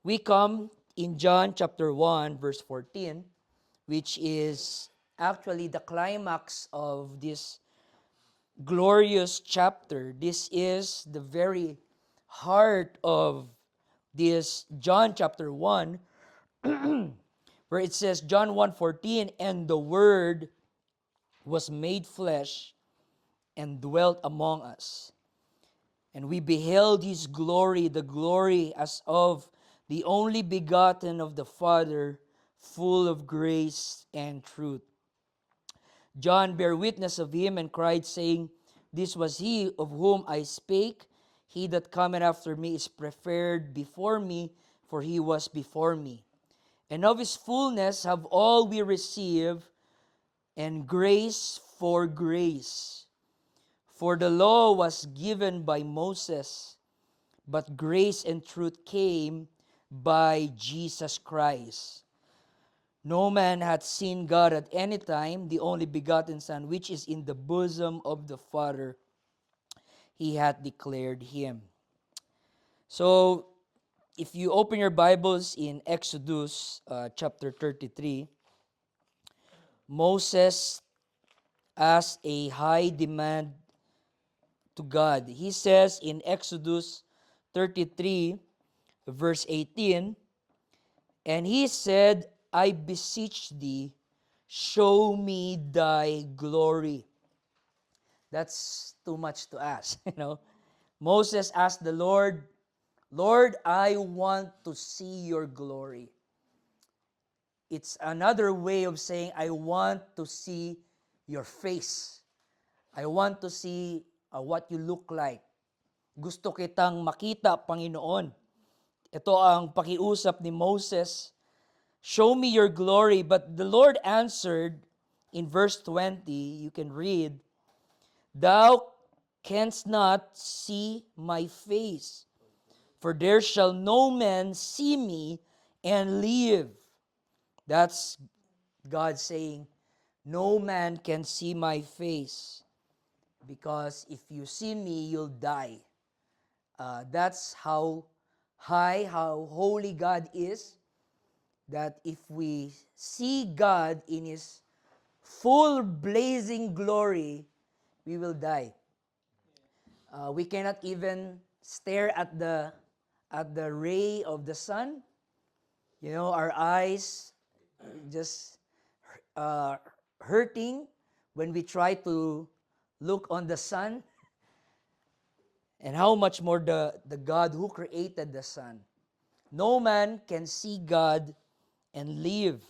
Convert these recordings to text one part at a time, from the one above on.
We come in John chapter 1, verse 14, which is actually the climax of this glorious chapter. This is the very heart of this John chapter 1, where it says, John 1:14, and the Word was made flesh and dwelt among us. And we beheld his glory, the glory as of the only begotten of the Father, full of grace and truth. John bare witness of him and cried, saying, This was he of whom I spake. He that cometh after me is preferred before me, for he was before me. And of his fullness have all we received, and grace for grace. For the law was given by Moses, but grace and truth came by Jesus Christ. No man hath seen God at any time, the only begotten Son, which is in the bosom of the Father, he hath declared him. So, if you open your Bibles in Exodus chapter 33, Moses asked a high demand to God. He says in Exodus 33, verse 18, and he said, I beseech thee, show me thy glory. That's too much to ask, Moses asked the Lord, Lord, I want to see your glory. It's another way of saying, I want to see your face. I want to see what you look like. Gusto kitang makita, Panginoon. Ito ang pakiusap ni Moses. Show me your glory. But the Lord answered in verse 20, you can read, Thou canst not see my face, for there shall no man see me and live. That's God saying, no man can see my face, because if you see me, you'll die. That's how high, how holy God is, that if we see God in His full blazing glory, we will die. We cannot even stare at the ray of the sun. Our eyes just hurting when we try to look on the sun. And how much more the God who created the sun. No man can see God and live.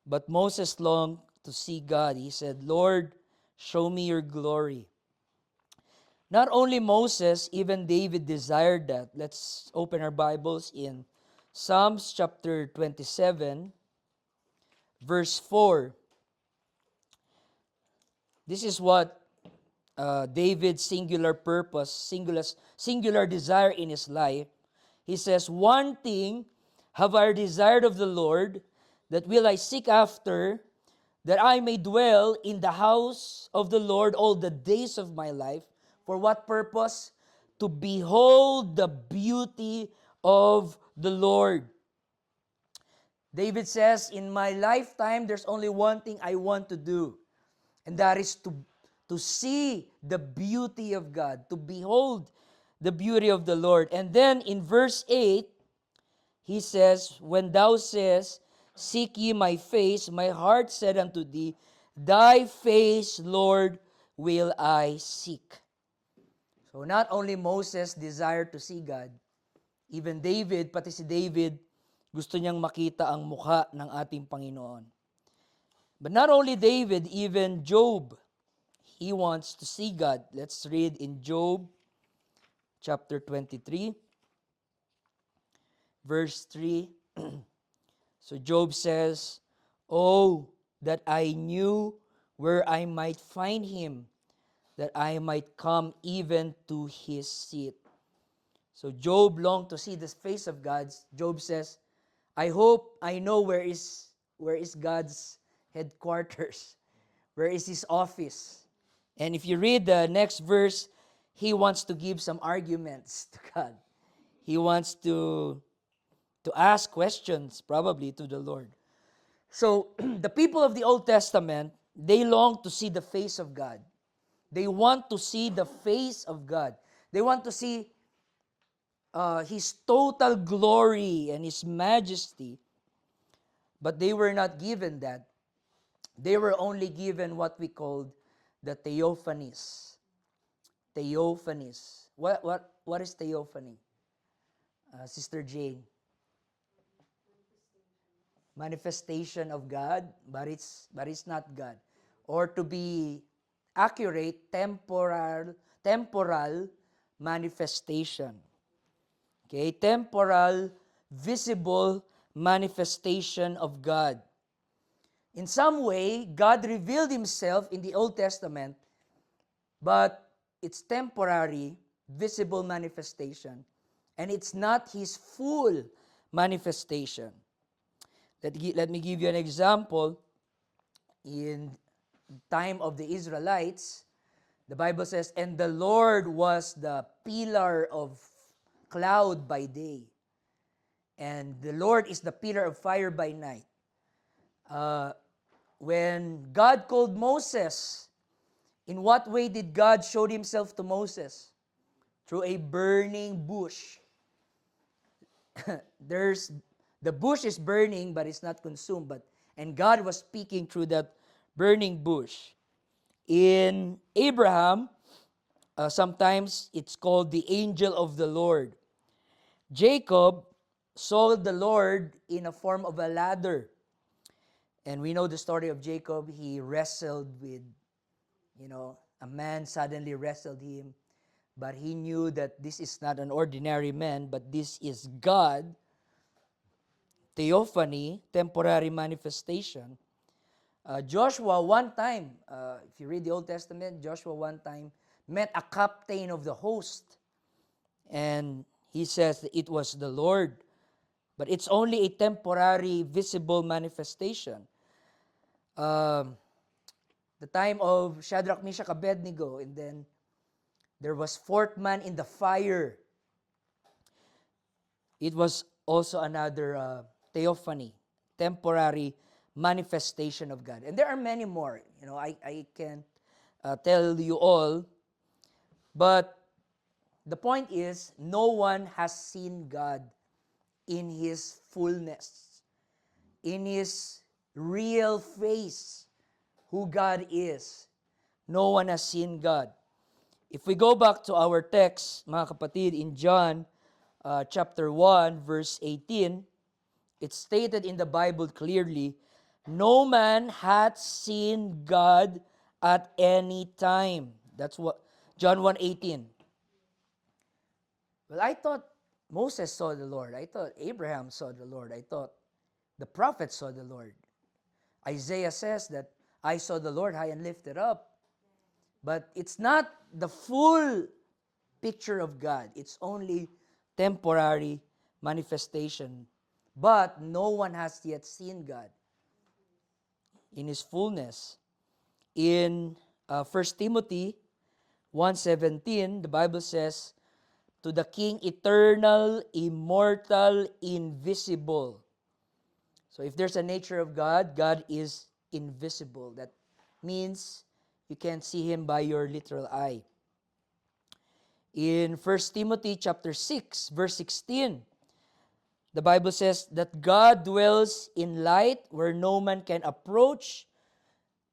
But Moses longed to see God. He said, Lord, show me your glory. Not only Moses, even David desired that. Let's open our Bibles in Psalms chapter 27, verse 4. This is what David's singular purpose, singular desire in his life. He says, One thing have I desired of the Lord, that will I seek after, that I may dwell in the house of the Lord all the days of my life. For what purpose? To behold the beauty of the Lord. David says, in my lifetime, there's only one thing I want to do, and that is to see the beauty of God, to behold the beauty of the Lord. And then in verse 8, he says, when thou sayest, seek ye my face, my heart said unto thee, thy face, Lord, will I seek. So not only Moses desired to see God, even David, pati si David, gusto niyang makita ang mukha ng ating Panginoon. But not only David, even Job, he wants to see God. Let's read in Job chapter 23, verse 3. So Job says, Oh, that I knew where I might find him, that I might come even to his seat. So Job longed to see the face of God. Job says, I hope I know where is God's headquarters, where is his office. And if you read the next verse, he wants to give some arguments to God. He wants to to ask questions probably to the Lord. So the people of the Old Testament, they long to see the face of God. They want to see the face of God. They want to see His total glory and His majesty. But they were not given that. They were only given what we called the theophanies. Theophanies. What is theophany? Sister Jane. Manifestation of God, but it's not God. Or to be accurate, temporal manifestation. Okay, temporal, visible manifestation of God. In some way, God revealed Himself in the Old Testament, but it's temporary, visible manifestation, and it's not His full manifestation. Let me give you an example. In time of the Israelites, the Bible says, and the Lord was the pillar of cloud by day, and the Lord is the pillar of fire by night. When God called Moses, in what way did God show Himself to Moses? Through a burning bush. The bush is burning, but it's not consumed. And God was speaking through that burning bush. In Abraham, sometimes it's called the angel of the Lord. Jacob saw the Lord in a form of a ladder. And we know the story of Jacob. He wrestled with, a man suddenly wrestled him. But he knew that this is not an ordinary man, but this is God. Theophany, temporary manifestation. Joshua one time, if you read the Old Testament, Joshua one time met a captain of the host. And he says that it was the Lord. But it's only a temporary, visible manifestation. The time of Shadrach, Meshach, Abednego, and then there was fourth man in the fire. It was also another theophany, temporary manifestation of God. And there are many more. I can't tell you all. But the point is, no one has seen God in His fullness, in His real face, who God is. No one has seen God. If we go back to our text, mga kapatid, in John chapter 1, verse 18, it's stated in the Bible clearly, no man hath seen God at any time. That's what John 1:18. Well, I thought Moses saw the Lord. I thought Abraham saw the Lord. I thought the prophets saw the Lord. Isaiah says that I saw the Lord high and lifted up. But it's not the full picture of God. It's only temporary manifestation. But no one has yet seen God in His fullness. In 1 Timothy 1:17, the Bible says, to the King eternal, immortal, invisible. So if there's a nature of God, God is invisible. That means you can't see Him by your literal eye. In 1 Timothy chapter 6, verse 16, the Bible says that God dwells in light where no man can approach,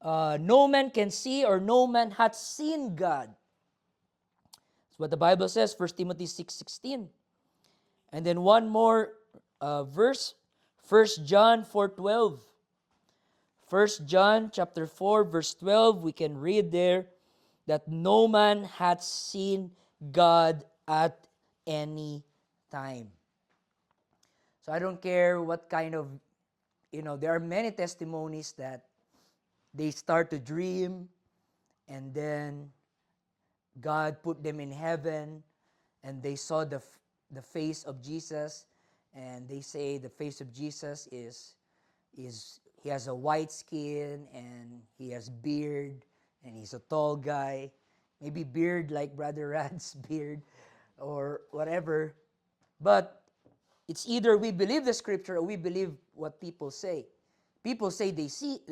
no man can see, or no man hath seen God. That's what the Bible says, 1 Timothy 6:16. And then one more verse, 1 John 4:12. 1 John chapter 4, verse 12, we can read there that no man hath seen God at any time. So I don't care what kind of, there are many testimonies that they start to dream and then God put them in heaven and they saw the face of Jesus, and they say the face of Jesus is he has a white skin and he has beard and he's a tall guy, maybe beard like Brother Rad's beard or whatever. But It's either we believe the scripture or we believe what people say. People say they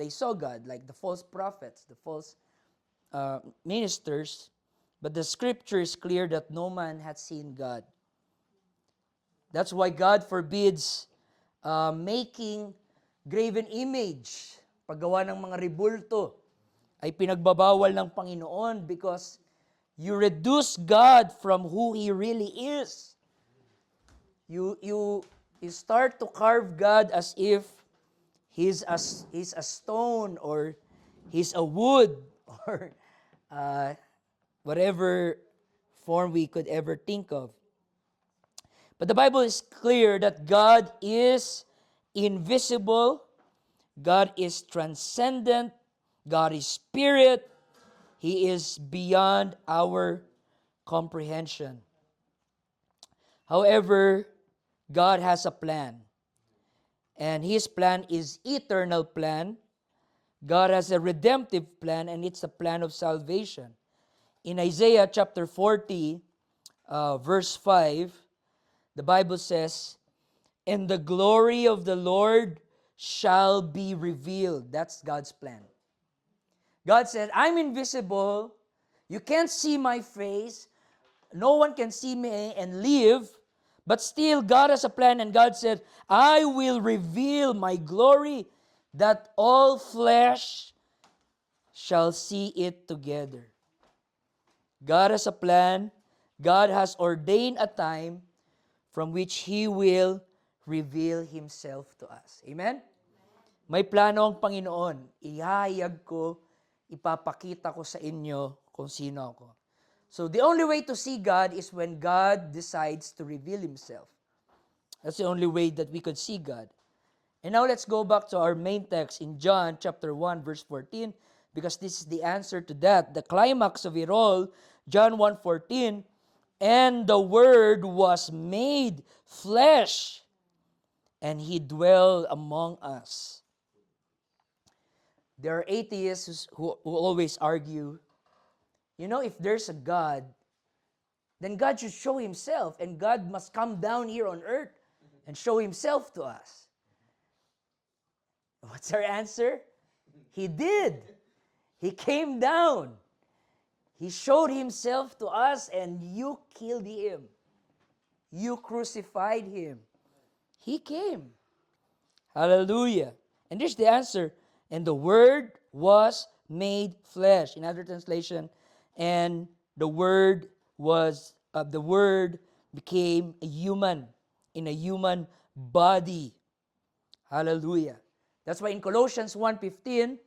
saw God, like the false prophets, the false ministers, but the scripture is clear that no man had seen God. That's why God forbids making graven image, paggawa ng mga rebulto, ay pinagbabawal ng Panginoon because you reduce God from who He really is. You start to carve God as if He's a stone or He's a wood or whatever form we could ever think of. But the Bible is clear that God is invisible, God is transcendent, God is spirit, He is beyond our comprehension. However, God has a plan. And His plan is eternal plan. God has a redemptive plan, and it's a plan of salvation. In Isaiah chapter 40, verse 5, the Bible says, "And the glory of the Lord shall be revealed." That's God's plan. God said, I'm invisible. You can't see my face. No one can see me and live. But still, God has a plan, and God said, I will reveal my glory that all flesh shall see it together. God has a plan. God has ordained a time from which He will reveal Himself to us. Amen? May plano ang Panginoon. Ihahayag ko, ipapakita ko sa inyo kung sino ako. So the only way to see God is when God decides to reveal Himself. That's the only way that we could see God. And now let's go back to our main text in John chapter 1 verse 14, because this is the answer to that. The climax of it all, John 1:14, and the Word was made flesh, and He dwelled among us. There are atheists who always argue, if there's a God, then God should show Himself, and God must come down here on earth and show Himself to us. What's our answer? He did. He came down. He showed Himself to us, and you killed Him. You crucified Him. He came. Hallelujah. And there's the answer. And the Word was made flesh. In other translation, and the Word became a human, in a human body. Hallelujah. That's why in Colossians 1:15,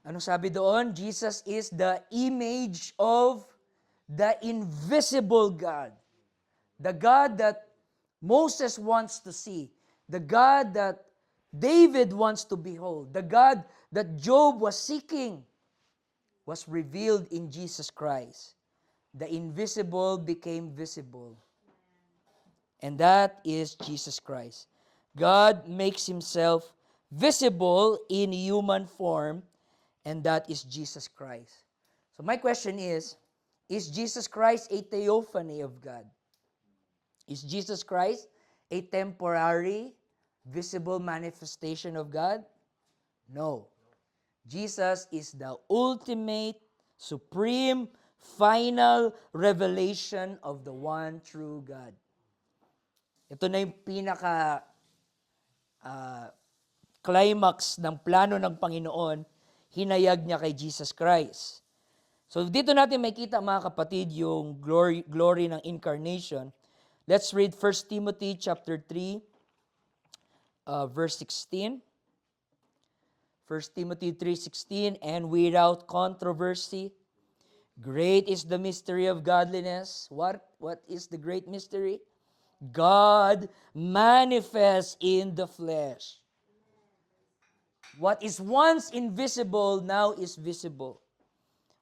ano sabi doon? Jesus is the image of the invisible God. The God that Moses wants to see. The God that David wants to behold. The God that Job was seeking was revealed in Jesus Christ. The invisible became visible. And that is Jesus Christ. God makes Himself visible in human form, and that is Jesus Christ. So my question is Jesus Christ a theophany of God? Is Jesus Christ a temporary, visible manifestation of God? No. Jesus is the ultimate, supreme, final revelation of the one true God. Ito na yung pinaka climax ng plano ng Panginoon, hinayag niya kay Jesus Christ. So dito natin makita, mga kapatid, yung glory ng incarnation. Let's read 1 Timothy chapter 3, verse 16. 1 Timothy 3:16, and without controversy, great is the mystery of godliness. What is the great mystery? God manifests in the flesh. What is once invisible now is visible.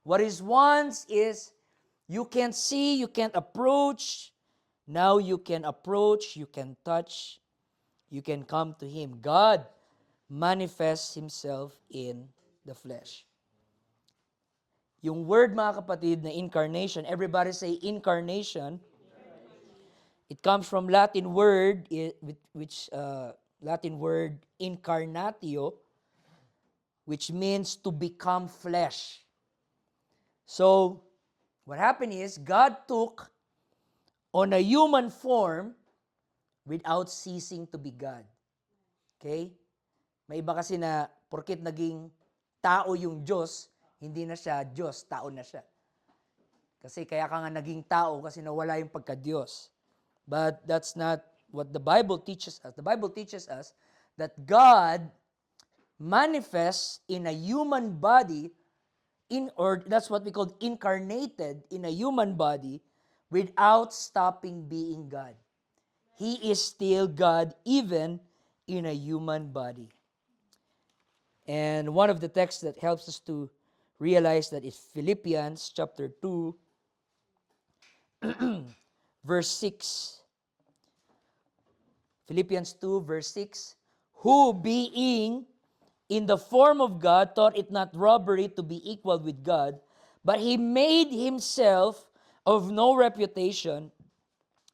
What is once is you can't see, you can't approach. Now you can approach, you can touch, you can come to Him. God manifests Himself in the flesh. Yung word, mga kapatid, na incarnation, everybody say incarnation. It comes from Latin word, Latin word incarnatio, which means to become flesh. So, what happened is, God took on a human form without ceasing to be God. Okay? May iba kasi na, porkit naging tao yung Diyos, hindi na siya Diyos, tao na siya. Kasi kaya ka nga naging tao kasi nawala yung pagka-Diyos. But that's not what the Bible teaches us. The Bible teaches us that God manifests in a human body, or that's what we call incarnated in a human body, without stopping being God. He is still God even in a human body. And one of the texts that helps us to realize that is Philippians chapter 2, verse 6. Philippians 2, verse 6. Who being in the form of God thought it not robbery to be equal with God, but he made himself of no reputation,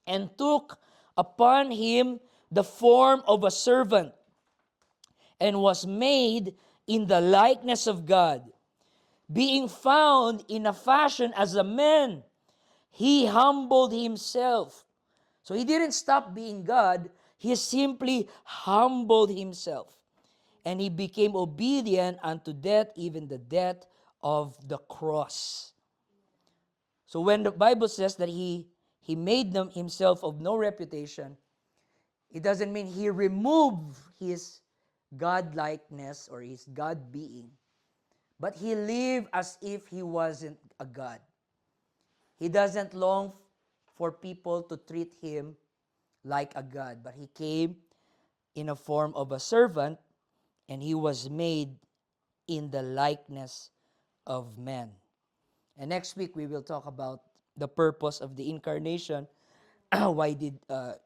and took upon him the form of a servant, and was made in the likeness of God. Being found in a fashion as a man, he humbled himself. So he didn't stop being God, he simply humbled himself. And he became obedient unto death, even the death of the cross. So when the Bible says that he made himself of no reputation, it doesn't mean he removed his God-likeness or his God being. But he lived as if he wasn't a God. He doesn't long for people to treat him like a God, but he came in a form of a servant, and he was made in the likeness of man. And next week we will talk about the purpose of the incarnation. Why did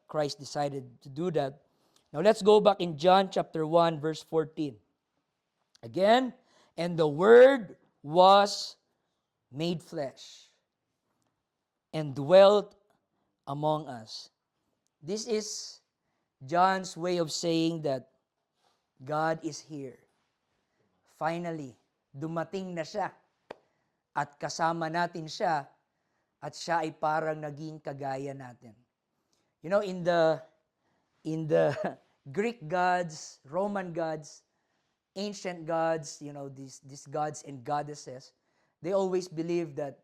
Christ decided to do that? Now let's go back in John chapter 1 verse 14. Again, and the Word was made flesh and dwelt among us. This is John's way of saying that God is here. Finally, dumating na siya at kasama natin siya at siya ay parang naging kagaya natin. You know, in the Greek gods, Roman gods, ancient gods, you know, these gods and goddesses, they always believe that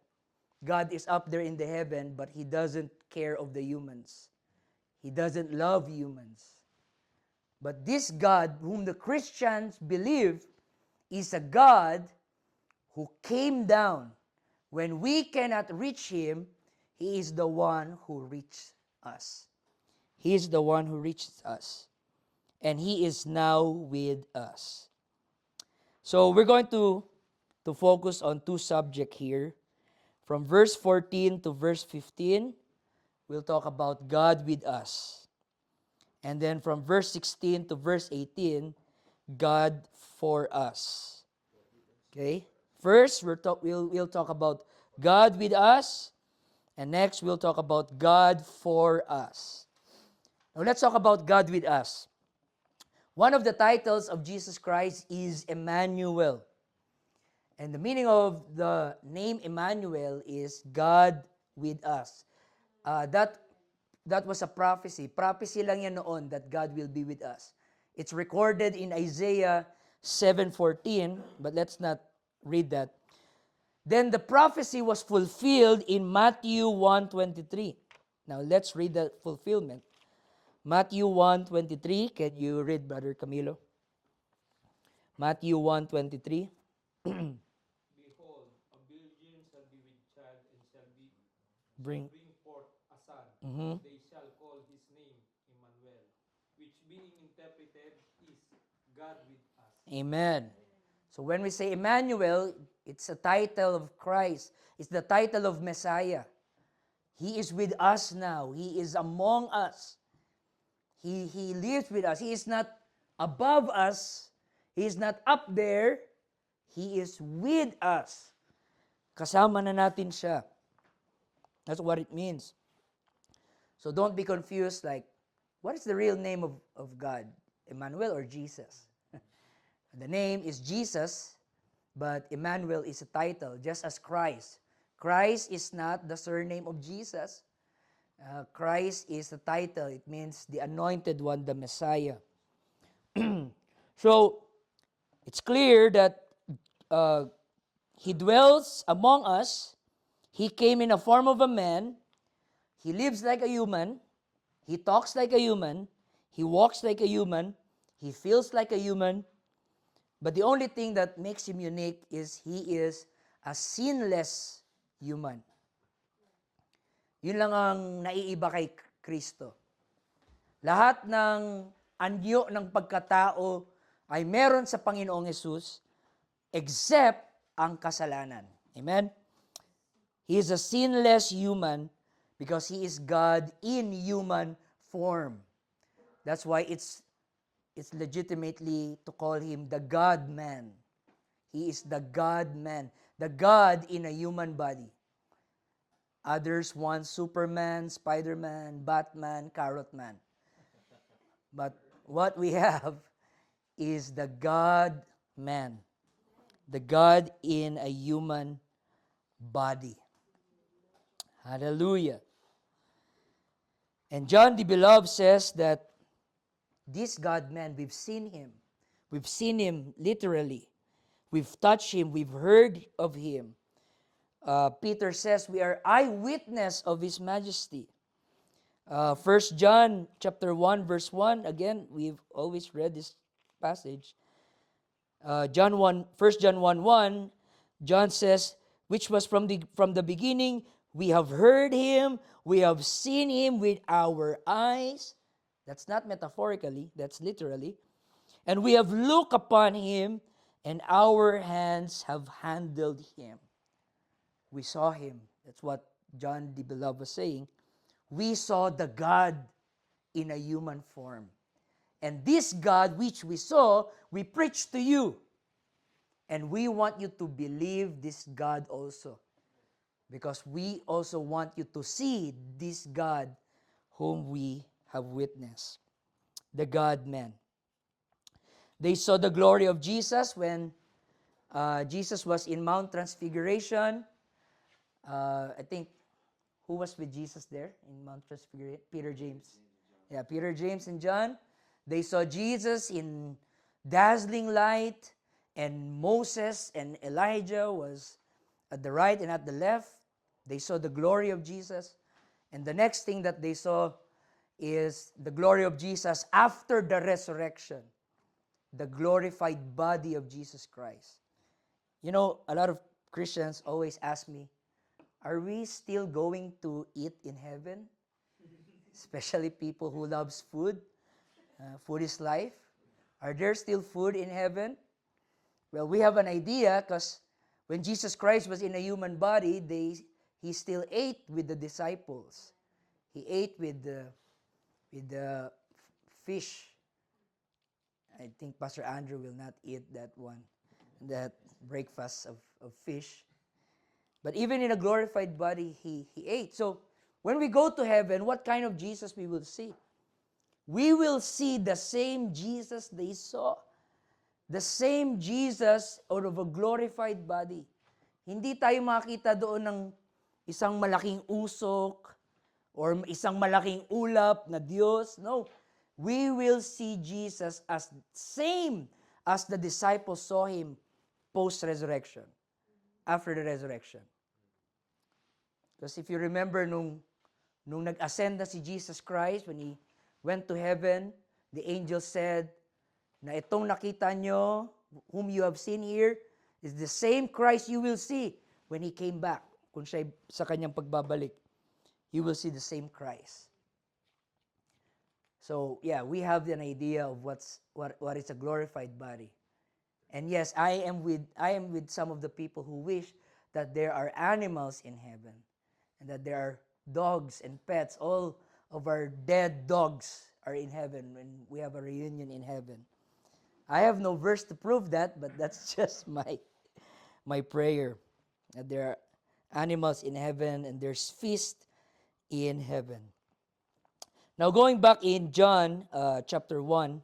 God is up there in the heaven, but he doesn't care of the humans. He doesn't love humans. But this God, whom the Christians believe, is a God who came down. When we cannot reach him, he is the one who reached us. He is the one who reaches us. And he is now with us. So we're going to focus on two subjects here. From verse 14 to verse 15, we'll talk about God with us. And then from verse 16 to verse 18, God for us. Okay? First, we'll talk about God with us. And next, we'll talk about God for us. Now, let's talk about God with us. One of the titles of Jesus Christ is Emmanuel. And the meaning of the name Emmanuel is God with us. That was a prophecy. Prophecy lang yan noon that God will be with us. It's recorded in Isaiah 7:14, but let's not read that. Then the prophecy was fulfilled in Matthew 1:23. Now let's read the fulfillment. Matthew 1:23. Can you read, Brother Camilo? Matthew 1:23. Behold, a virgin shall be with child and shall Bring. bring forth a son. Mhm. They shall call his name Emmanuel, which being interpreted is God with us. Amen. So when we say Emmanuel, it's a title of Christ. It's the title of Messiah. He is with us now. He is among us. He lives with us. He is not above us. He is not up there. He is with us. Kasama na natin siya. That's what it means. So don't be confused like, what is the real name of God? Emmanuel or Jesus? The name is Jesus, but Emmanuel is a title, just as Christ. Christ is not the surname of Jesus. Christ is a title. It means the anointed one, the Messiah. So, it's clear that uh, He dwells among us. He came in a form of a man. He lives like a human. He talks like a human. He walks like a human. He feels like a human. But the only thing that makes him unique is he is a sinless human. Yun lang ang naiiba kay Kristo. Lahat ng anyo ng pagkatao ay meron sa Panginoong Hesus except ang kasalanan. Amen? He is a sinless human because He is God in human form. That's why it's legitimately to call Him the God-man. He is the God-man, the God in a human body. Others want Superman, Spider-Man, Batman, Carrot Man. But what we have is the God-man, the God in a human body. Hallelujah. And John the Beloved says that this God-man, we've seen Him. We've seen Him literally. We've touched Him. We've heard of Him. Peter says we are eyewitness of His majesty. 1 John chapter 1 verse 1, again, we've always read this passage. 1 John 1:1, John says, which was from the beginning, we have heard Him, we have seen Him with our eyes. That's not metaphorically, that's literally. And we have looked upon Him, and our hands have handled Him. We saw Him. That's what John the Beloved was saying. We saw the God in a human form. And this God which we saw, we preach to you. And we want you to believe this God also. Because we also want you to see this God whom we have witnessed. The God-man. They saw the glory of Jesus when Jesus was in Mount Transfiguration. I think, who was with Jesus there in Mount Transfiguration? Peter, James. Yeah, Peter, James, and John. They saw Jesus in dazzling light, and Moses and Elijah was at the right and at the left. They saw the glory of Jesus. And the next thing that they saw is the glory of Jesus after the resurrection. The glorified body of Jesus Christ. You know, a lot of Christians always ask me, are we still going to eat in heaven? Especially people who loves food. Food is life. Are there still food in heaven? Well, we have an idea because when Jesus Christ was in a human body, He still ate with the disciples. He ate with the fish. I think Pastor Andrew will not eat that one, that breakfast of fish. But even in a glorified body, he ate. So when we go to heaven, what kind of Jesus we will see? We will see the same Jesus they saw. The same Jesus out of a glorified body. Hindi tayo makita doon ng isang malaking usok or isang malaking ulap na Diyos. No. We will see Jesus as same as the disciples saw Him post-resurrection, after the resurrection. Because if you remember nung nag-ascend na si Jesus Christ, when He went to heaven, the angel said na itong nakita nyo, whom you have seen here, is the same Christ you will see when He came back. Kung siya sa kanyang pagbabalik, you will see the same Christ. So, yeah, we have an idea of what is a glorified body. And yes, I am with some of the people who wish that there are animals in heaven and that there are dogs and pets. All of our dead dogs are in heaven when we have a reunion in heaven. I have no verse to prove that, but that's just my prayer. That there are animals in heaven and there's feast in heaven. Now going back in John chapter 1,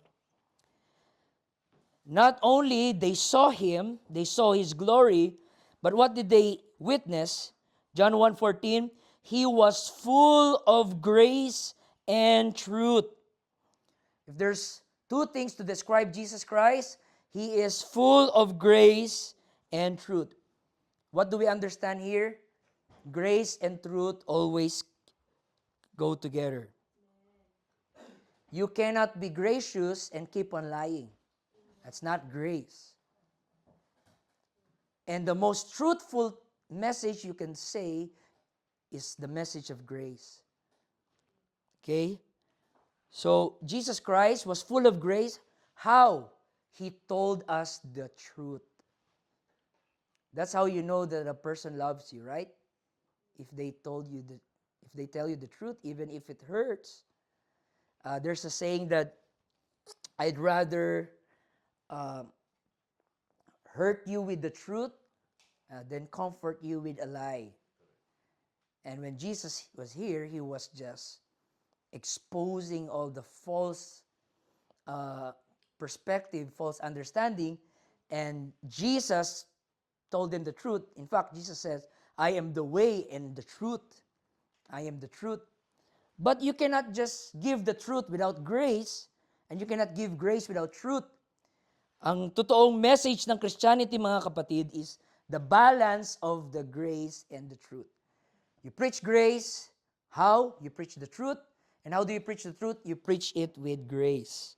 not only they saw him, they saw his glory, but what did they witness? John 1:14, he was full of grace and truth. If there's two things to describe Jesus Christ, he is full of grace and truth. What do we understand here? Grace and truth always go together. You cannot be gracious and keep on lying. That's not grace. And the most truthful message you can say is the message of grace. Okay? So, Jesus Christ was full of grace. How? He told us the truth. That's how you know that a person loves you, right? If they tell you the truth, even if it hurts. There's a saying that I'd rather hurt you with the truth than comfort you with a lie. And when Jesus was here, he was just exposing all the false perspective, false understanding, and Jesus told them the truth. In fact, Jesus says, I am the way and the truth. I am the truth. But you cannot just give the truth without grace, and you cannot give grace without truth. Ang totoong message ng Christianity, mga kapatid, is the balance of the grace and the truth. You preach grace. How? You preach the truth. And how do you preach the truth? You preach it with grace.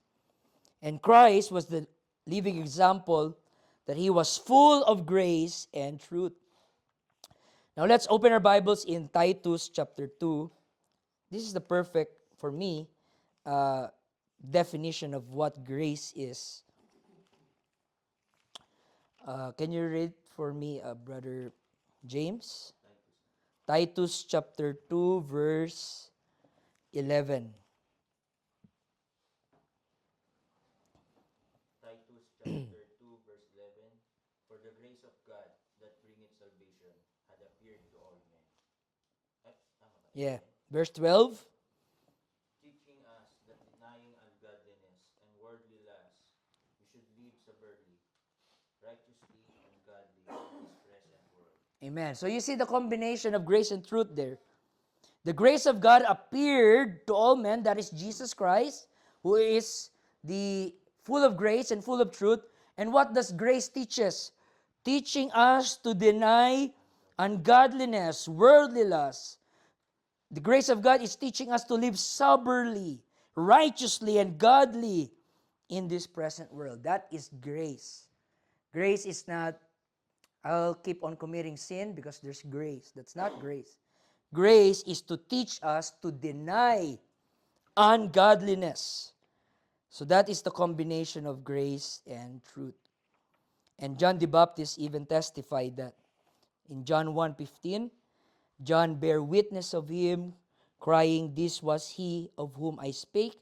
And Christ was the living example that he was full of grace and truth. Now let's open our Bibles in Titus chapter 2. This is the perfect, for me, definition of what grace is. Can you read for me, Brother James? Titus chapter 2, verse 11. Titus chapter 2 verse 11, for the grace of God that bringeth salvation had appeared to all men. Tama ba? Yeah. Verse 12. Teaching us that denying ungodliness and worldly lusts, we should live soberly, righteously, and godly in this present world. Amen. So you see the combination of grace and truth there. The grace of God appeared to all men, that is Jesus Christ, who is the full of grace and full of truth. And what does grace teach us? Teaching us to deny ungodliness, worldly lust. The grace of God is teaching us to live soberly, righteously, and godly in this present world. That is grace. Grace is not, I'll keep on committing sin because there's grace. That's not grace. Grace is to teach us to deny ungodliness. So that is the combination of grace and truth. And John the Baptist even testified that. In John 1:15, John bare witness of him, crying, this was he of whom I spake.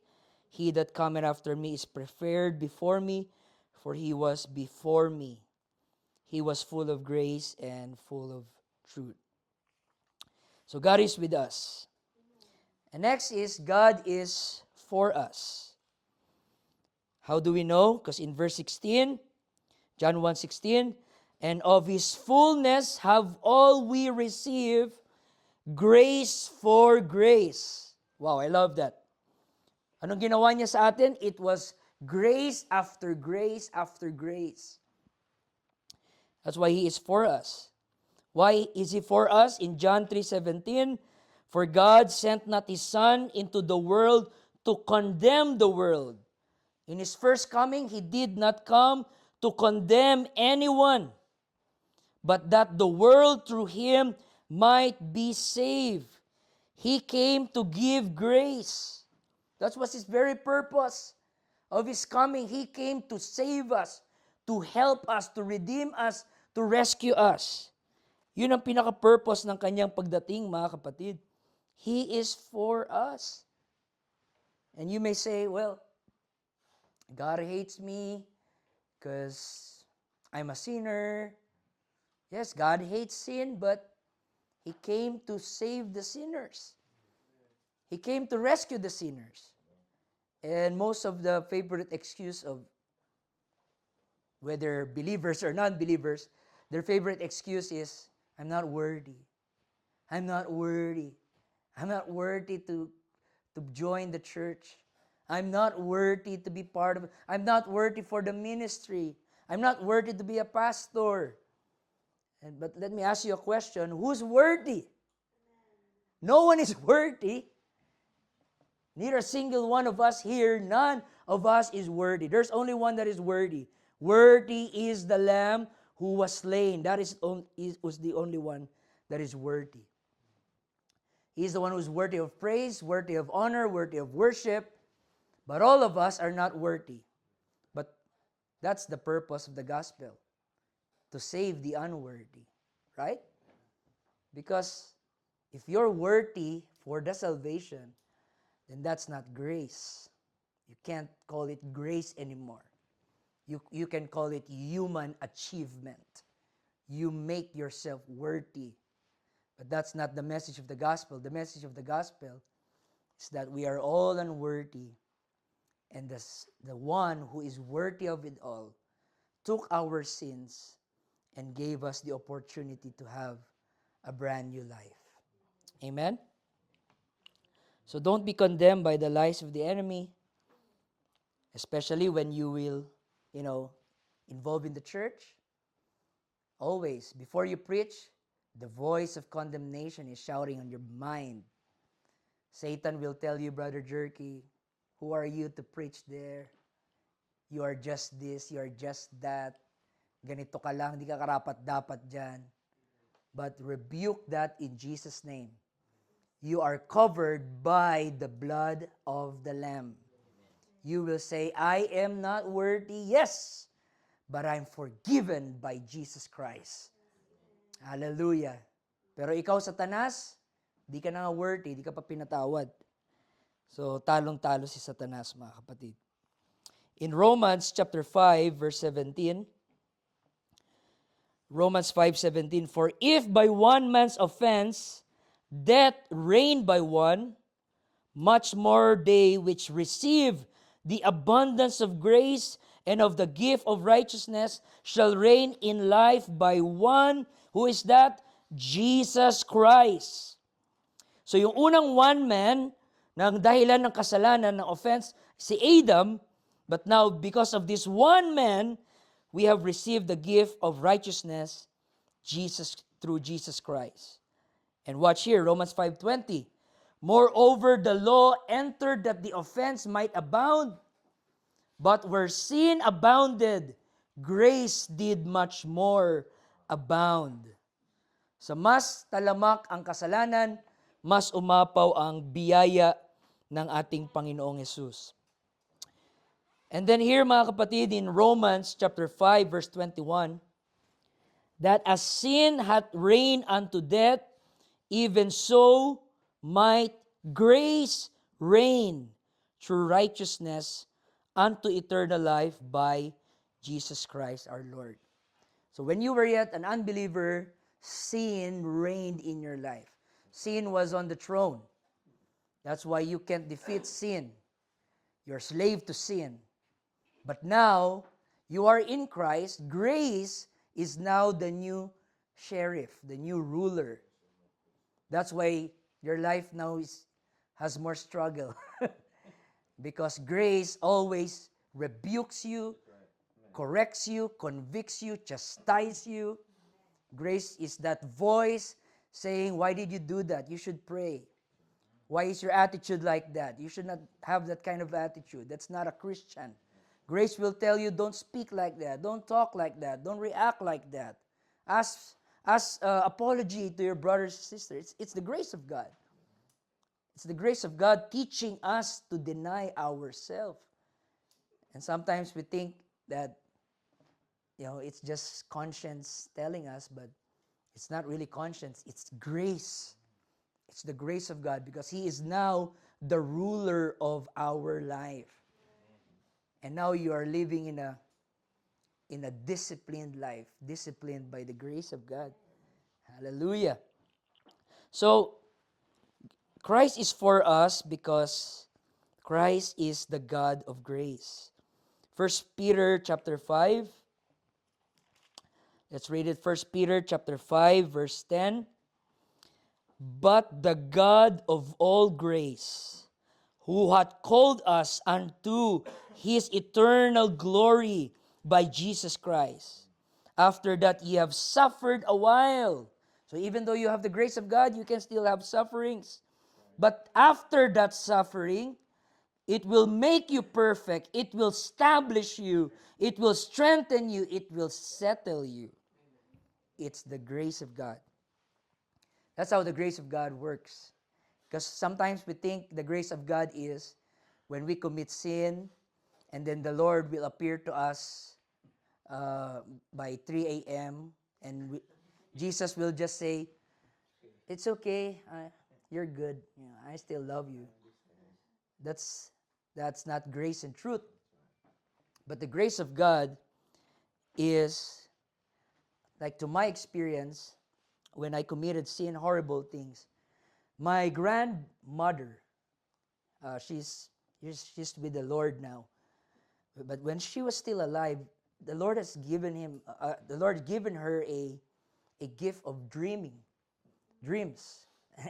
He that cometh after me is preferred before me, for he was before me. He was full of grace and full of truth. So God is with us. And next is, God is for us. How do we know? Because in verse 16, John 1:16, and of his fullness have all we received grace for grace. Wow, I love that. Anong ginawa niya sa atin? It was grace after grace after grace. That's why he is for us. Why is he for us? In John 3:17, for God sent not his Son into the world to condemn the world. In his first coming, he did not come to condemn anyone, but that the world through him might be saved. He came to give grace. That was his very purpose of his coming. He came to save us, to help us, to redeem us, to rescue us. Yun ang pinaka-purpose ng kanyang pagdating, mga kapatid. He is for us. And you may say, well, God hates me because I'm a sinner. Yes, God hates sin, but he came to save the sinners. He came to rescue the sinners. And most of the favorite excuse of whether believers or non-believers, their favorite excuse is, I'm not worthy. I'm not worthy. I'm not worthy to join the church. I'm not worthy to be part of it. I'm not worthy for the ministry. I'm not worthy to be a pastor. But let me ask you a question. Who's worthy? No one is worthy. Neither a single one of us here, none of us is worthy. There's only one that is worthy. Worthy is the Lamb who was slain. That was the only one that is worthy. He's the one who's worthy of praise, worthy of honor, worthy of worship. But all of us are not worthy. But that's the purpose of the gospel, to save the unworthy, right? Because if you're worthy for the salvation, then that's not grace. You can't call it grace anymore. You can call it human achievement. You make yourself worthy. But that's not the message of the gospel. The message of the gospel is that we are all unworthy. And the one who is worthy of it all took our sins and gave us the opportunity to have a brand new life. Amen? So don't be condemned by the lies of the enemy, especially when you will, involve in the church. Always, before you preach, the voice of condemnation is shouting on your mind. Satan will tell you, Brother Jerky, who are you to preach there? You are just this, you are just that. Ganito ka lang, di ka karapat-dapat dyan. But rebuke that in Jesus' name. You are covered by the blood of the Lamb. You will say, I am not worthy, yes, but I'm forgiven by Jesus Christ. Hallelujah. Pero ikaw, Satanas, di ka na worthy, di ka pa pinatawad. So, talong-talo si Satanas, mga kapatid. In Romans chapter 5, verse 17, Romans 5:17, for if by one man's offense death reigned by one, much more they which receive the abundance of grace and of the gift of righteousness shall reign in life by one, who is that? Jesus Christ. So yung unang one man, ng dahilan ng kasalanan, ng offense, si Adam, but now because of this one man, we have received the gift of righteousness, through Jesus Christ. And watch here, Romans 5:20. Moreover, the law entered that the offense might abound, but where sin abounded, grace did much more abound. Sa mas talamak ang kasalanan, mas umapaw ang biyaya ng ating Panginoong Hesus. And then here, mga kapatid, in Romans chapter 5, verse 21, that as sin hath reigned unto death, even so might grace reign through righteousness unto eternal life by Jesus Christ our Lord. So when you were yet an unbeliever, sin reigned in your life. Sin was on the throne. That's why you can't defeat sin. You're a slave to sin. But now, you are in Christ. Grace is now the new sheriff, the new ruler. That's why your life now has more struggle. Because grace always rebukes you, corrects you, convicts you, chastises you. Grace is that voice saying, why did you do that? You should pray. Why is your attitude like that? You should not have that kind of attitude. That's not a Christian. Grace will tell you, don't speak like that. Don't talk like that. Don't react like that. Ask apology to your brothers and sisters. It's the grace of God. It's the grace of God teaching us to deny ourselves. And sometimes we think that, it's just conscience telling us, but it's not really conscience. It's grace. It's the grace of God because He is now the ruler of our life. And now you are living in a disciplined life, disciplined by the grace of God. Hallelujah. So, Christ is for us because Christ is the God of grace. 1 Peter chapter 5. Let's read it. 1 Peter chapter 5 verse 10. But the God of all grace, who hath called us unto his eternal glory by Jesus Christ, after that ye have suffered a while. So even though you have the grace of God, you can still have sufferings. But after that suffering, it will make you perfect. It will establish you. It will strengthen you. It will settle you. It's the grace of God. That's how the grace of God works. Because sometimes we think the grace of God is when we commit sin, and then the Lord will appear to us by 3 a.m. and Jesus will just say, "It's okay, you're good. I still love you." That's not grace and truth. But the grace of God is, like to my experience, when I committed sin, horrible things. My grandmother, she's with the Lord now. But when she was still alive, the Lord has given her a gift of dreams.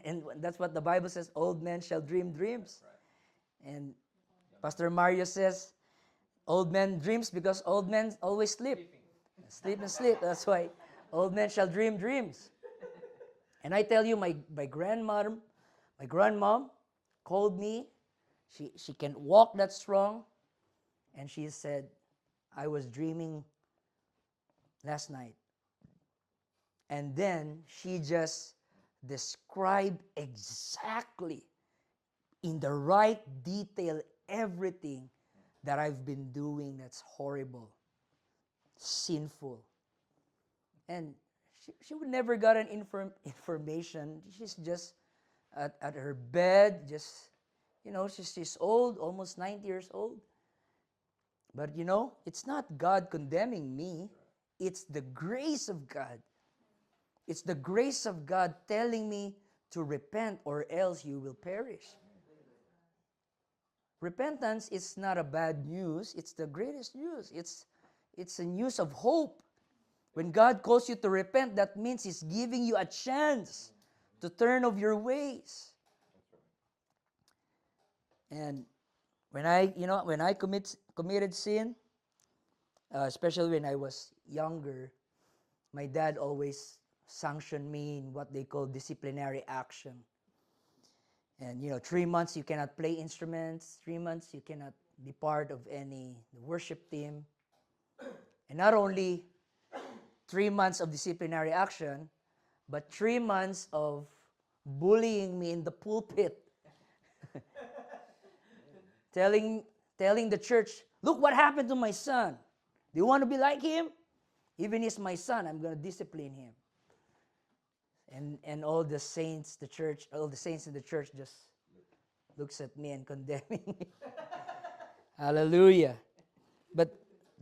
And that's what the Bible says, old men shall dream dreams. And Pastor Mario says, old men dreams because old men always sleep. Sleep and sleep. That's why old men shall dream dreams. And I tell you, my grandmom called me. She can walk that strong. And she said, "I was dreaming last night." And then she just described exactly, in the right detail, everything that I've been doing that's horrible, sinful. And she would never got an information. She's just at her bed, just, she's old, almost 90 years old. But it's not God condemning me. It's the grace of God. It's the grace of God telling me to repent or else you will perish. Repentance is not a bad news. It's the greatest news. It's a news of hope. When God calls you to repent, that means He's giving you a chance to turn of your ways. And when I committed sin, especially when I was younger, my dad always sanctioned me in what they call disciplinary action. And 3 months you cannot play instruments, 3 months you cannot be part of any worship team. And not only 3 months of disciplinary action, but 3 months of bullying me in the pulpit. telling the church, "Look what happened to my son. Do you want to be like him? Even he's my son, I'm going to discipline him." And all the saints in the church just looks at me and condemning me. Hallelujah. But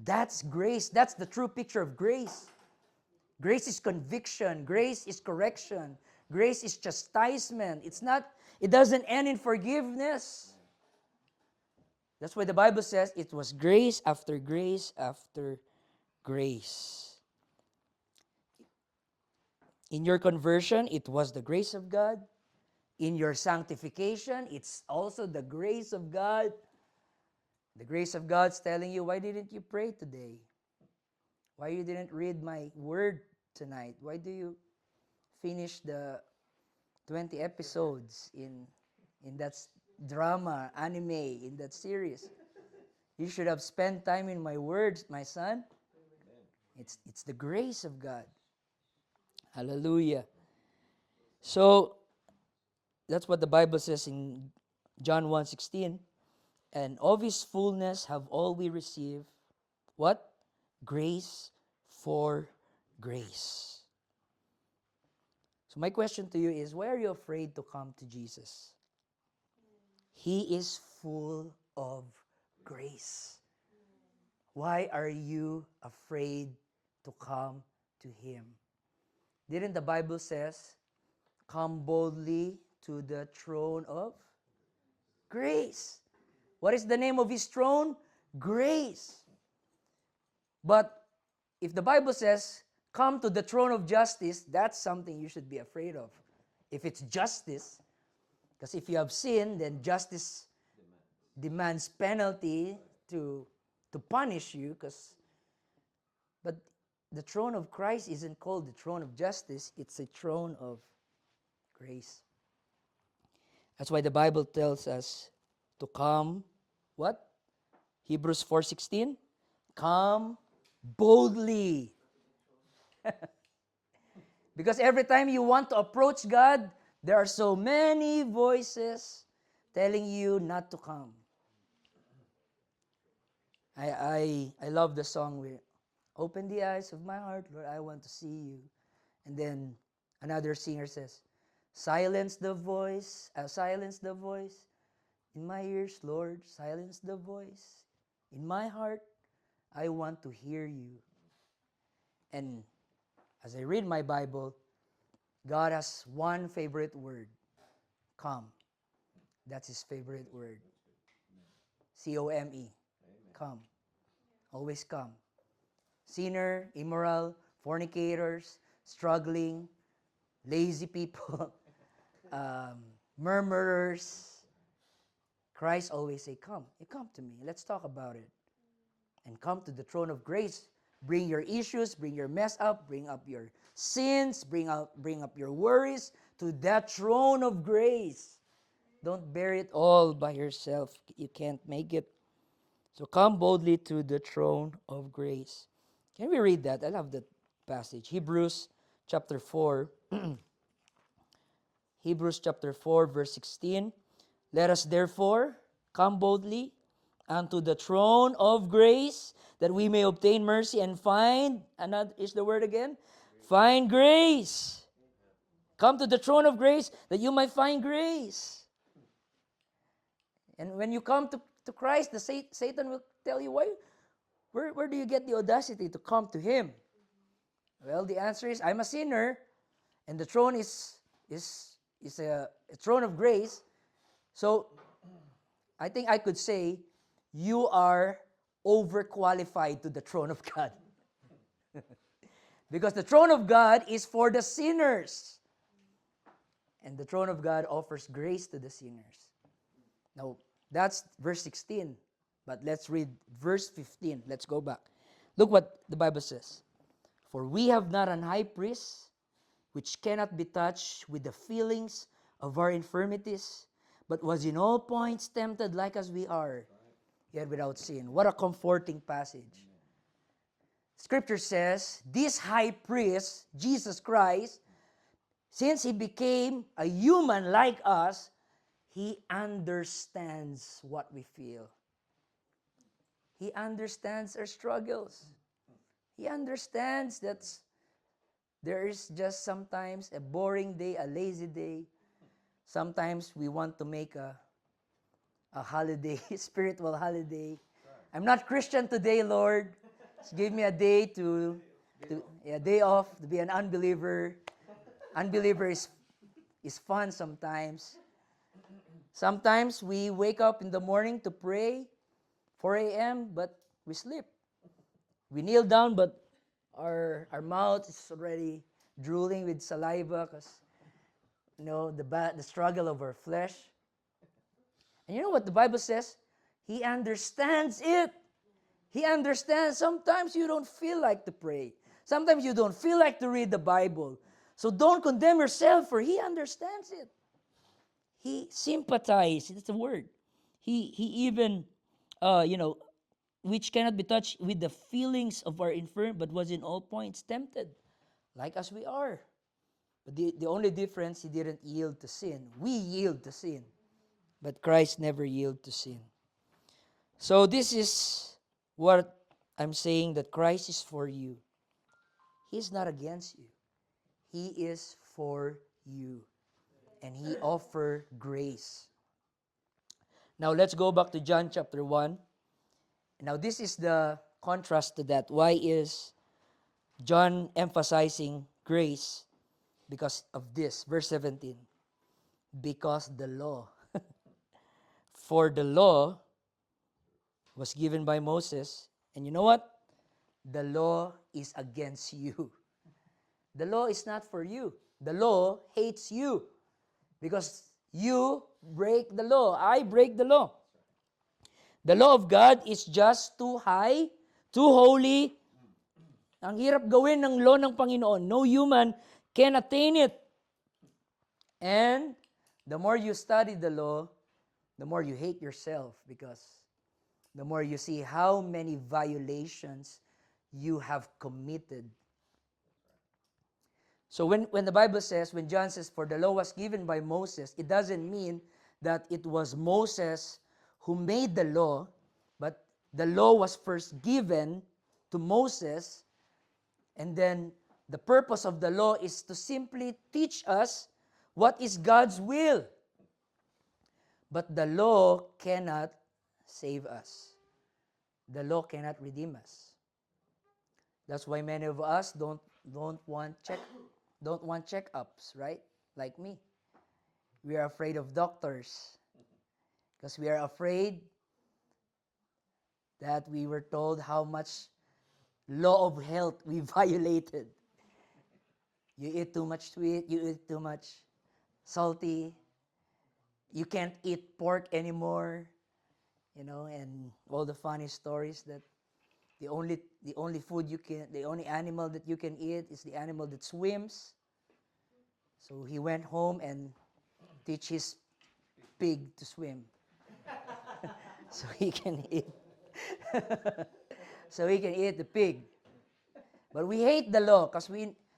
that's grace. That's the true picture of grace. Grace is conviction. Grace is correction. Grace is chastisement. It doesn't end in forgiveness. That's why the Bible says it was grace after grace after grace. In your conversion, it was the grace of God. In your sanctification, it's also the grace of God. The grace of God's telling you, why didn't you pray today? Why you didn't read my word tonight? Why do you finish the 20 episodes in that drama, anime, in that series? You should have spent time in my words, my son. It's the grace of God. Hallelujah. So, that's what the Bible says in John 1:16. "And of His fullness have all we received." What? Grace for grace. So my question to you is, why are you afraid to come to Jesus? He is full of grace. Why are you afraid to come to Him? Didn't the Bible says, "Come boldly to the throne of grace. What is the name of his throne? Grace. But if the Bible says, come to the throne of justice, that's something you should be afraid of. If it's justice, because if you have sinned, then justice demands penalty to punish you. But the throne of Christ isn't called the throne of justice, it's a throne of grace. That's why the Bible tells us to come, what? Hebrews 4:16, come boldly. Because every time you want to approach God, there are so many voices telling you not to come. I love the song where, open the eyes of my heart, Lord, I want to see you. And then another singer says, silence the voice in my ears, Lord, silence the voice. In my heart, I want to hear you. And as I read my Bible, God has one favorite word, come. That's his favorite word. C-O-M-E, come. Always come. Sinner, immoral, fornicators, struggling, lazy people, murmurers. Christ always say, come. You come to me. Let's talk about it. And come to the throne of grace. Bring your issues, bring your mess up, bring up your sins, bring up your worries to that throne of grace. Don't bear it all by yourself. You can't make it. So come boldly to the throne of grace. Can we read that? I love that passage. Hebrews chapter 4. Hebrews chapter 4, verse 16. Let us therefore come boldly unto the throne of grace, that we may obtain mercy and find, another is the word again? Find grace. Come to the throne of grace, that you might find grace. And when you come to Christ, Satan will tell you, where do you get the audacity to come to him? Well, the answer is, I'm a sinner, and the throne is a throne of grace. So, I think I could say, you are overqualified to the throne of God. Because the throne of God is for the sinners. And the throne of God offers grace to the sinners. Now, that's verse 16. But let's read verse 15. Let's go back. Look what the Bible says. For we have not an high priest which cannot be touched with the feelings of our infirmities, but was in all points tempted like as we are, yet without sin. What a comforting passage. Scripture says, this high priest, Jesus Christ, since he became a human like us, he understands what we feel. He understands our struggles. He understands that there is just sometimes a boring day, a lazy day. Sometimes we want to make a holiday, spiritual holiday. I'm not Christian today, Lord. Just give me a day a day off to be an unbeliever. Unbeliever is fun sometimes. Sometimes we wake up in the morning to pray, 4 a.m., but we sleep. We kneel down, but our mouth is already drooling with saliva because, the struggle of our flesh. And you know what the Bible says? He understands it. He understands. Sometimes you don't feel like to pray. Sometimes you don't feel like to read the Bible. So don't condemn yourself, for he understands it. He sympathizes. That's the word. He even, which cannot be touched with the feelings of our infirm, but was in all points tempted, like as we are. But the only difference, he didn't yield to sin. We yield to sin. But Christ never yielded to sin. So this is what I'm saying, that Christ is for you. He's not against you. He is for you. And he offers grace. Now let's go back to John chapter 1. Now this is the contrast to that. Why is John emphasizing grace? Because of this, verse 17. Because the law. For the law was given by Moses. And you know what? The law is against you. The law is not for you. The law hates you. Because you break the law. I break the law. The law of God is just too high, too holy. Ang hirap gawin ng law ng Panginoon. No human can attain it. And the more you study the law, the more you hate yourself, because the more you see how many violations you have committed. So when the Bible says, when John says, for the law was given by Moses, it doesn't mean that it was Moses who made the law, but the law was first given to Moses, and then the purpose of the law is to simply teach us what is God's will. But the law cannot save us. The law cannot redeem us. That's why many of us don't want checkups, right? Like me. We are afraid of doctors because we are afraid that we were told how much law of health we violated. You eat too much sweet, you eat too much salty, you can't eat pork anymore, and all the funny stories that the only animal that you can eat is the animal that swims. So he went home and teach his pig to swim. So he can eat. So he can eat the pig. But we hate the law because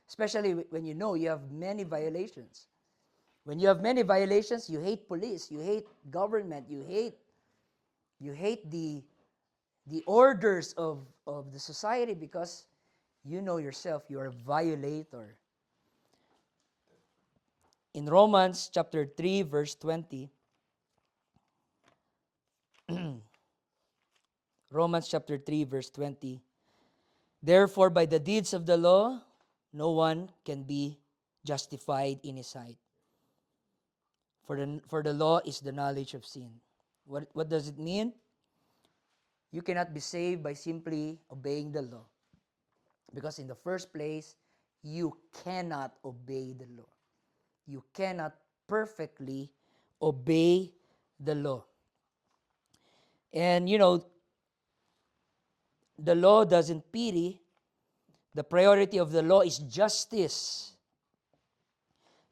especially when you have many violations. When you have many violations, you hate police, you hate government, you hate the orders of the society, because you know yourself you are a violator. In Romans chapter 3 verse 20, Romans chapter 3 verse 20, therefore by the deeds of the law no one can be justified in his sight. For the law is the knowledge of sin. What does it mean? You cannot be saved by simply obeying the law. Because in the first place, you cannot obey the law. You cannot perfectly obey the law. And the law doesn't pity. The priority of the law is justice.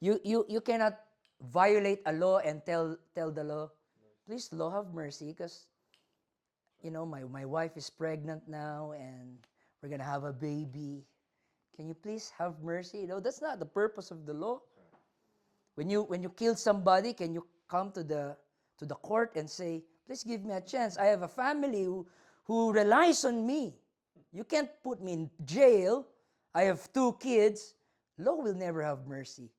You cannot violate a law and tell the law, please, law, have mercy, because my wife is pregnant now and we're gonna have a baby. Can you please have mercy? That's not the purpose of the law. When you kill somebody, can you come to the court and say, please give me a chance? I have a family who relies on me. You can't put me in jail. I have 2 kids. Law will never have mercy.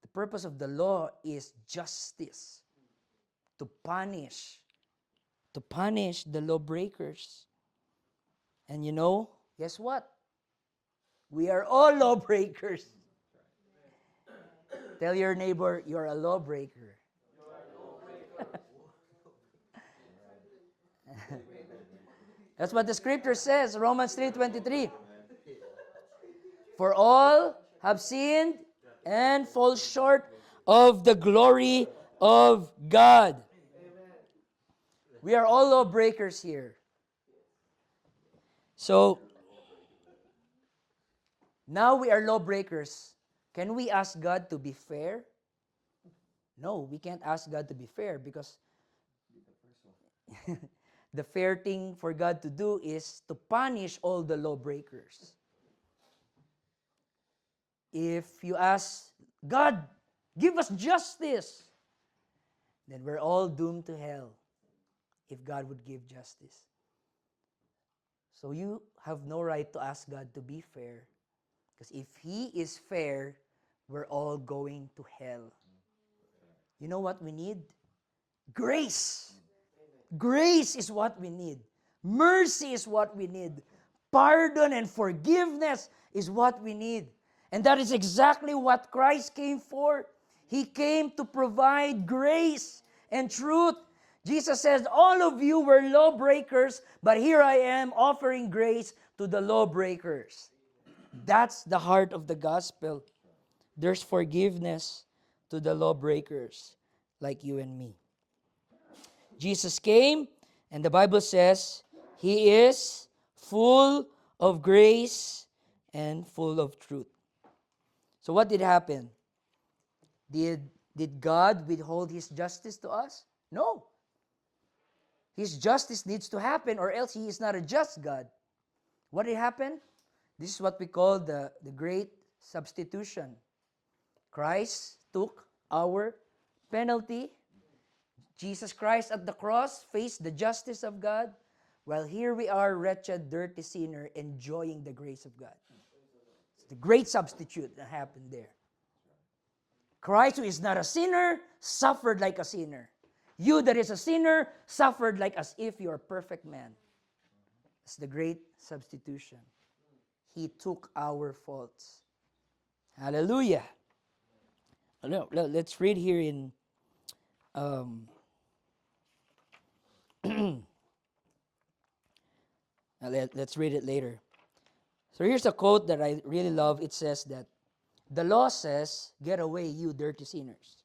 The purpose of the law is justice. To punish the lawbreakers. And guess what? We are all lawbreakers. Tell your neighbor, you're a lawbreaker. That's what the scripture says, Romans 3:23. For all have sinned and fall short of the glory of God. We are all lawbreakers here. So, now we are lawbreakers. Can we ask God to be fair? No, we can't ask God to be fair, because the fair thing for God to do is to punish all the lawbreakers. If you ask, God, give us justice, then we're all doomed to hell if God would give justice. So you have no right to ask God to be fair, because if He is fair, we're all going to hell. You know what we need? Grace. Grace is what we need. Mercy is what we need. Pardon and forgiveness is what we need. And that is exactly what Christ came for. He came to provide grace and truth. Jesus says, all of you were lawbreakers, but here I am offering grace to the lawbreakers. That's the heart of the gospel. There's forgiveness to the lawbreakers like you and me. Jesus came, and the Bible says, He is full of grace and full of truth. So what did happen? Did God withhold His justice to us? No. His justice needs to happen, or else He is not a just God. What did happen? This is what we call the great substitution. Christ took our penalty. Jesus Christ at the cross faced the justice of God, while here we are, wretched, dirty sinner, enjoying the grace of God. It's the great substitute that happened there. Christ, who is not a sinner, suffered like a sinner. You that is a sinner, suffered like as if you are a perfect man. It's the great substitution. He took our faults. Hallelujah. Let's read here in let's read it later. So here's a quote that I really love. It says that the law says, get away, you dirty sinners.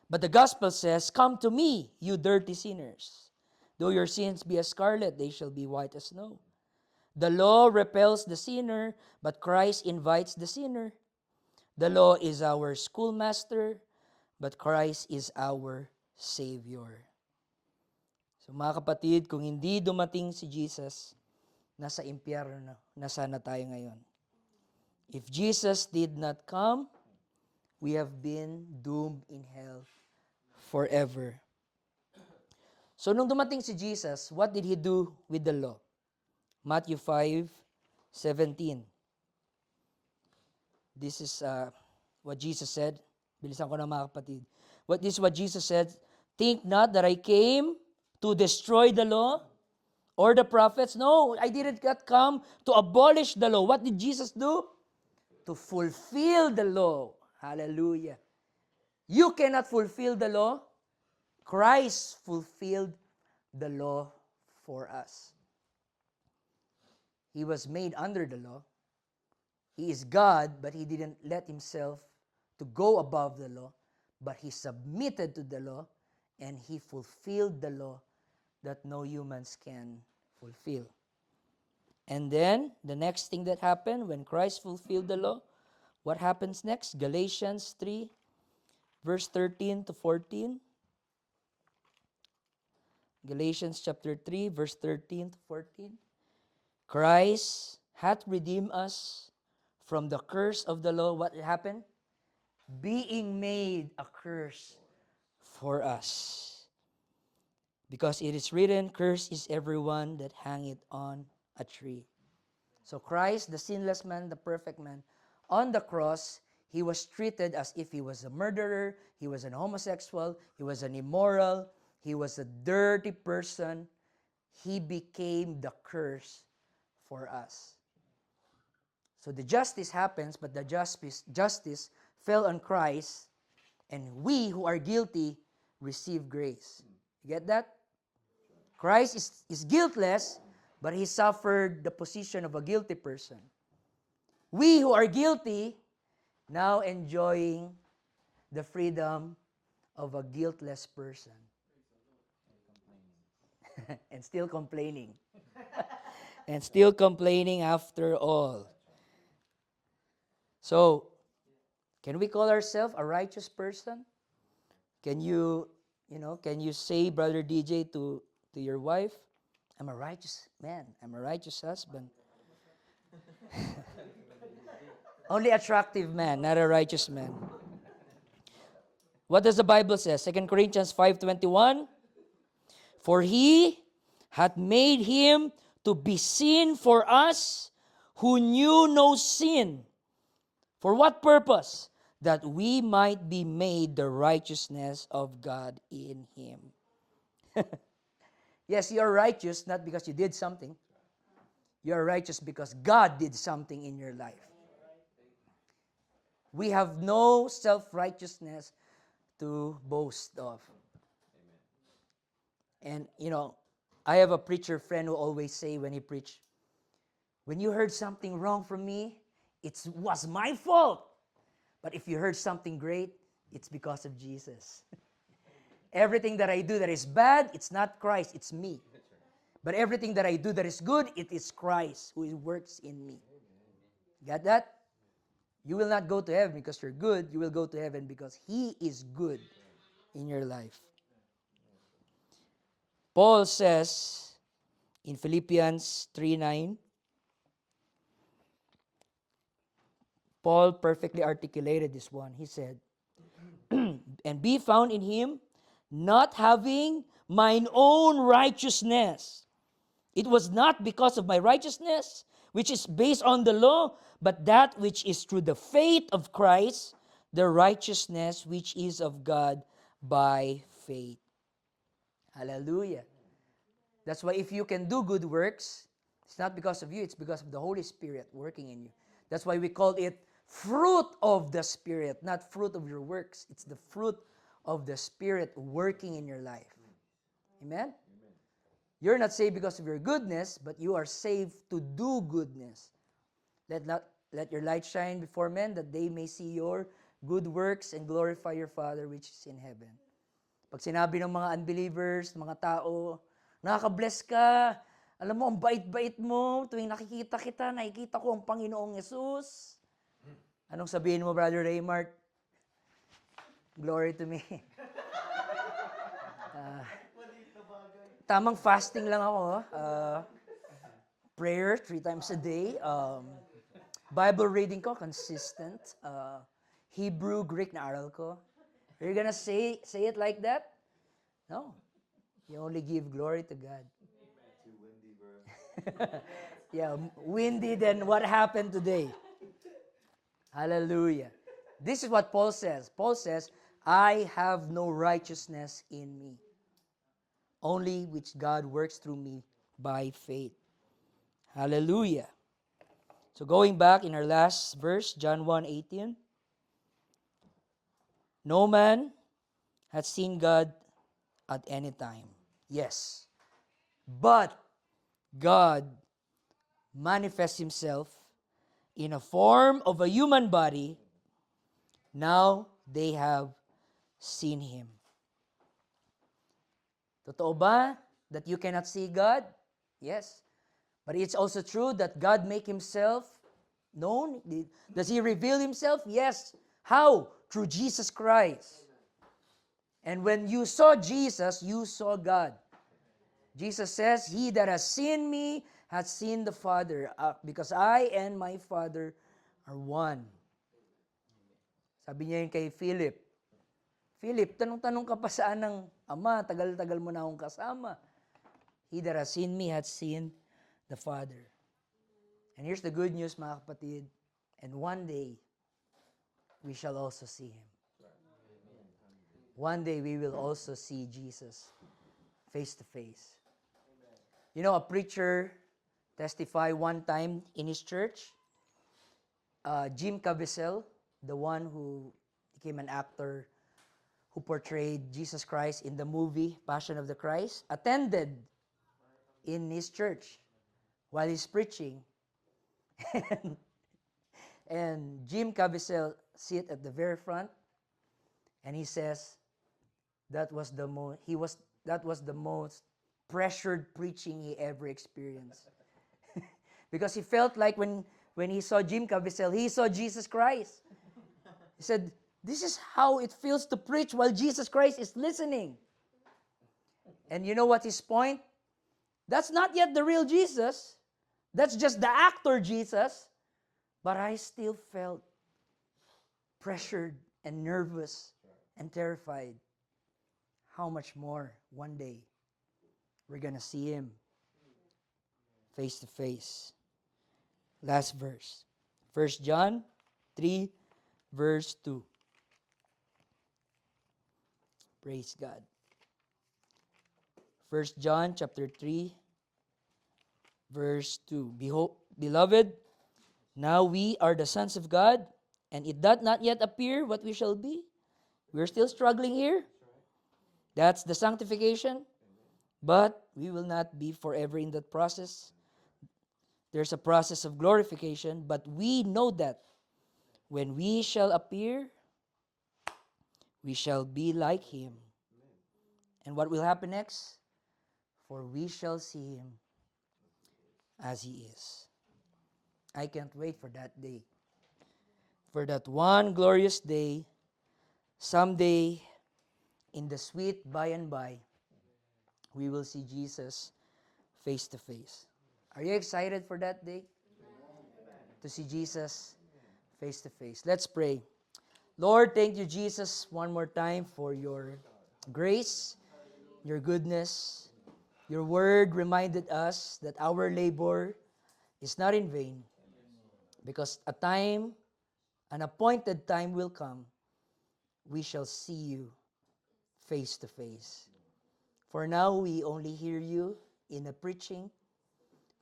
But the gospel says, come to me, you dirty sinners. Though your sins be as scarlet, they shall be white as snow. The law repels the sinner, but Christ invites the sinner. The law is our schoolmaster, but Christ is our Savior. So mga kapatid, kung hindi dumating si Jesus, nasa impyerno na sana tayo ngayon. If Jesus did not come, we have been doomed in hell forever. So nung dumating si Jesus, what did He do with the law? Matthew 5:17. This is what Jesus said. Bilisan ko na mga kapatid. This is what Jesus said. Think not that I came to destroy the law or the prophets. No, I didn't come to abolish the law. What did Jesus do? To fulfill the law. Hallelujah. You cannot fulfill the law. Christ fulfilled the law for us. He was made under the law. He is God, but He didn't let Himself to go above the law, but He submitted to the law, and He fulfilled the law that no humans can fulfill. And then, the next thing that happened when Christ fulfilled the law, what happens next? Galatians 3, verse 13 to 14. Galatians chapter 3, verse 13 to 14. Christ hath redeemed us from the curse of the law. What happened? Being made a curse for us. Because it is written, cursed is everyone that hangeth on a tree. So Christ, the sinless man, the perfect man, on the cross, He was treated as if He was a murderer, He was an homosexual, He was an immoral, He was a dirty person. He became the curse for us. So the justice happens, but the justice fell on Christ, and we who are guilty receive grace. You get that? Christ is guiltless, but He suffered the position of a guilty person. We who are guilty, now enjoying the freedom of a guiltless person. And still complaining. And still complaining after all. So, can we call ourselves a righteous person? Can you say, Brother DJ, to your wife, I'm a righteous man, I'm a righteous husband. Only attractive man, not a righteous man. What does the Bible say? 2 Corinthians 5:21. For He hath made Him to be sin for us who knew no sin. For what purpose? That we might be made the righteousness of God in Him. Yes, you are righteous not because you did something. You are righteous because God did something in your life. We have no self-righteousness to boast of. And, I have a preacher friend who always say when he preach, when you heard something wrong from me, it was my fault. But if you heard something great, it's because of Jesus. Everything that I do that is bad, it's not Christ, it's me. But everything that I do that is good, it is Christ who works in me. Got that? You will not go to heaven because you're good. You will go to heaven because He is good in your life. Paul says in Philippians 3:9, Paul perfectly articulated this one. He said, and be found in Him, not having mine own righteousness. It was not because of my righteousness, which is based on the law, but that which is through the faith of Christ, the righteousness which is of God by faith. Hallelujah. That's why if you can do good works, it's not because of you, it's because of the Holy Spirit working in you. That's why we call it fruit of the Spirit, not fruit of your works. It's the fruit of the Spirit working in your life. Amen? You're not saved because of your goodness, but you are saved to do goodness. Let your light shine before men that they may see your good works and glorify your Father which is in heaven. Pag sinabi ng mga unbelievers, mga tao, nakaka-bless ka, alam mo, ang bait-bait mo, tuwing nakikita kita, nakikita ko ang Panginoong Yesus. Anong sabihin mo, Brother Raymart? Glory to me. Tamang fasting lang ako. Prayer 3 times a day. Bible reading ko, consistent. Hebrew, Greek na aral ko. You're gonna say it like that? No. You only give glory to God. Too windy, bro. Yeah, windy than what happened today. Hallelujah. This is what Paul says. Paul says, I have no righteousness in me, only which God works through me by faith. Hallelujah. So going back in our last verse, John 1:18. No man has seen God at any time. Yes. But God manifests Himself in a form of a human body. Now they have seen Him. Totoo ba that you cannot see God? Yes. But it's also true that God make Himself known. Does He reveal Himself? Yes. How? Through Jesus Christ. And when you saw Jesus, you saw God. Jesus says, He that has seen me has seen the Father, because I and my Father are one. Sabi niya yun kay Philip. Philip, tanong-tanong ka pa saan ng Ama, tagal-tagal mo na akong kasama. He that has seen me has seen the Father. And here's the good news, mga kapatid. And one day, we shall also see Him. One day, we will also see Jesus face to face. You know, a preacher testified one time in his church. Jim Caviezel, the one who became an actor who portrayed Jesus Christ in the movie Passion of the Christ, attended in his church while he's preaching. And Jim Caviezel sit at the very front, and he says that was the most pressured preaching he ever experienced. Because he felt like when he saw Jim Caviezel, he saw Jesus Christ. He said, this is how it feels to preach while Jesus Christ is listening. And you know what his point? That's not yet the real Jesus. That's just the actor Jesus. But I still felt pressured and nervous and terrified. How much more one day we're going to see Him face to face. Last verse. 1 John 3, verse 2. Praise God. 1 John chapter 3, verse 2. Beloved, now we are the sons of God, and it doth not yet appear what we shall be. We're still struggling here. That's the sanctification. But we will not be forever in that process. There's a process of glorification, but we know that when we shall appear, we shall be like him. And what will happen next? For we shall see him as he is. I can't wait for that day. For that one glorious day, someday, in the sweet by and by, we will see Jesus face to face. Are you excited for that day? To see Jesus face to face. Let's pray. Lord, thank you, Jesus, one more time for your grace, your goodness. Your word reminded us that our labor is not in vain, because an appointed time will come, we shall see you face to face. For now, we only hear you in the preaching.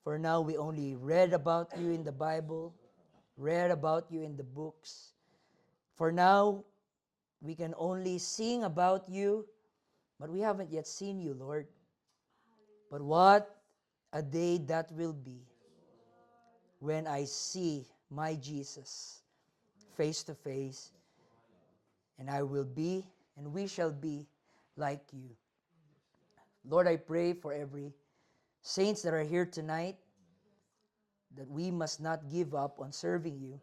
For now, we only read about you in the Bible, read about you in the books. For now, we can only sing about you, but we haven't yet seen you, Lord. But what a day that will be when I see my Jesus face to face, and I will be, and we shall be like you. Lord, I pray for every saints that are here tonight, that we must not give up on serving you,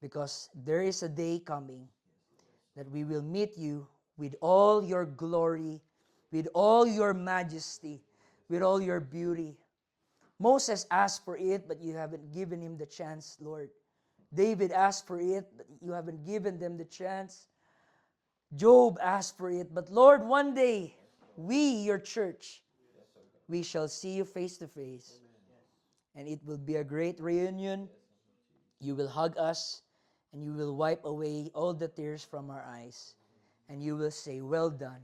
because there is a day coming that we will meet you with all your glory, with all your majesty, with all your beauty. Moses asked for it, but you haven't given him the chance, Lord. David asked for it, but you haven't given them the chance. Job asked for it, but Lord, one day, we, your church, we shall see you face to face. And it will be a great reunion. You will hug us, and you will wipe away all the tears from our eyes. And you will say, well done,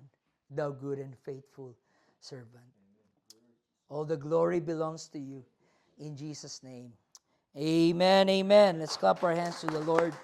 thou good and faithful servant. All the glory belongs to you. In Jesus' name. Amen, amen. Let's clap our hands to the Lord.